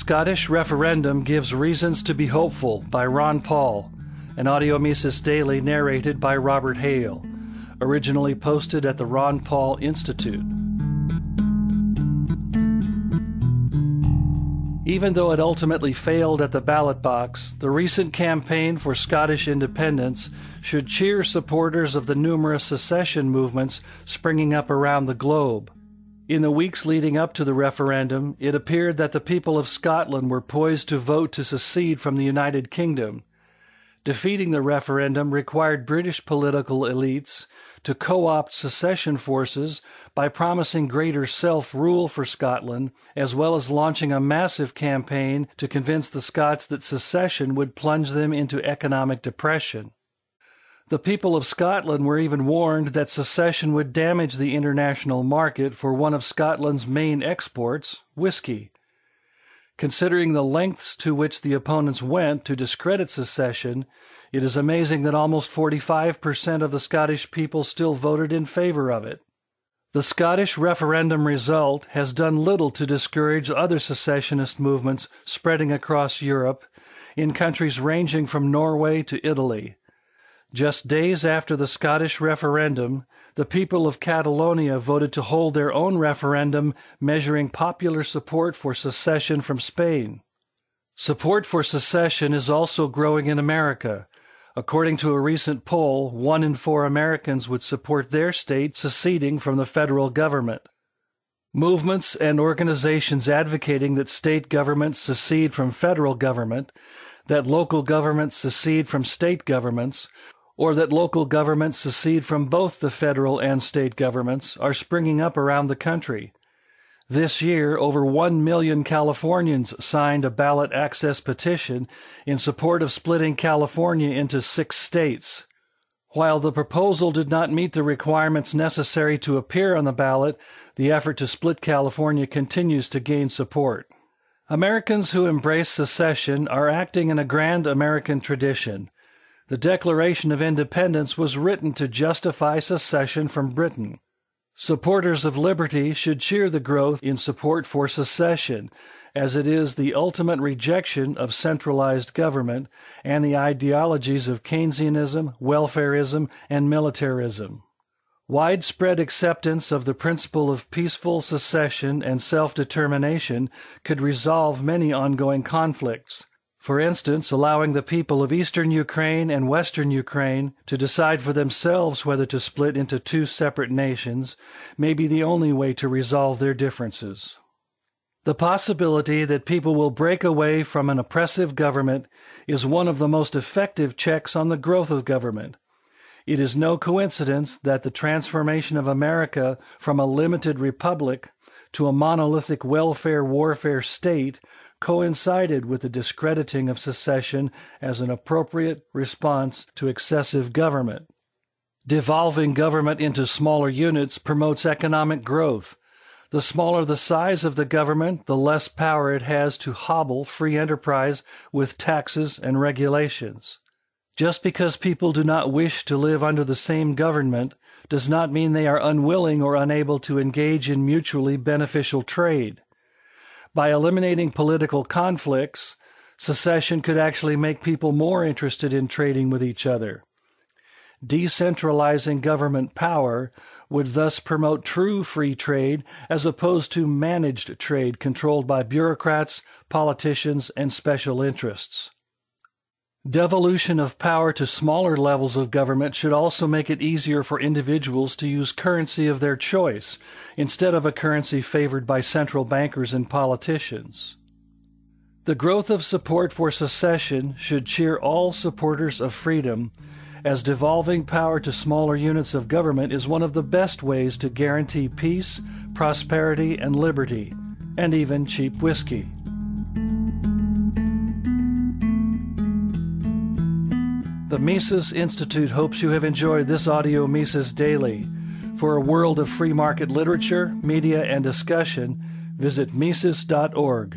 Scottish Referendum Gives Reasons to Be Hopeful by Ron Paul, an audio Mises Daily narrated by Robert Hale, originally posted at the Ron Paul Institute. Even though it ultimately failed at the ballot box, the recent campaign for Scottish independence should cheer supporters of the numerous secession movements springing up around the globe. In the weeks leading up to the referendum, it appeared that the people of Scotland were poised to vote to secede from the United Kingdom. Defeating the referendum required British political elites to co-opt secession forces by promising greater self-rule for Scotland, as well as launching a massive campaign to convince the Scots that secession would plunge them into economic depression. The people of Scotland were even warned that secession would damage the international market for one of Scotland's main exports, whiskey. Considering the lengths to which the opponents went to discredit secession, it is amazing that almost 45% of the Scottish people still voted in favor of it. The Scottish referendum result has done little to discourage other secessionist movements spreading across Europe, in countries ranging from Norway to Italy. Just days after the Scottish referendum, the people of Catalonia voted to hold their own referendum measuring popular support for secession from Spain. Support for secession is also growing in America. According to a recent poll, 1 in 4 Americans would support their state seceding from the federal government. Movements and organizations advocating that state governments secede from federal government, that local governments secede from state governments, or that local governments secede from both the federal and state governments are springing up around the country. This year, over 1 million Californians signed a ballot access petition in support of splitting California into 6 states. While the proposal did not meet the requirements necessary to appear on the ballot, the effort to split California continues to gain support. Americans who embrace secession are acting in a grand American tradition. The Declaration of Independence was written to justify secession from Britain. Supporters of liberty should cheer the growth in support for secession, as it is the ultimate rejection of centralized government and the ideologies of Keynesianism, welfarism, and militarism. Widespread acceptance of the principle of peaceful secession and self-determination could resolve many ongoing conflicts. For instance, allowing the people of eastern Ukraine and western Ukraine to decide for themselves whether to split into 2 separate nations may be the only way to resolve their differences. The possibility that people will break away from an oppressive government is one of the most effective checks on the growth of government. It is no coincidence that the transformation of America from a limited republic to a monolithic welfare-warfare state coincided with the discrediting of secession as an appropriate response to excessive government. Devolving government into smaller units promotes economic growth. The smaller the size of the government, the less power it has to hobble free enterprise with taxes and regulations. Just because people do not wish to live under the same government does not mean they are unwilling or unable to engage in mutually beneficial trade. By eliminating political conflicts, secession could actually make people more interested in trading with each other. Decentralizing government power would thus promote true free trade as opposed to managed trade controlled by bureaucrats, politicians, and special interests. Devolution of power to smaller levels of government should also make it easier for individuals to use currency of their choice, instead of a currency favored by central bankers and politicians. The growth of support for secession should cheer all supporters of freedom, as devolving power to smaller units of government is one of the best ways to guarantee peace, prosperity, and liberty, and even cheap whiskey. The Mises Institute hopes you have enjoyed this audio Mises Daily. For a world of free market literature, media, and discussion, visit Mises.org.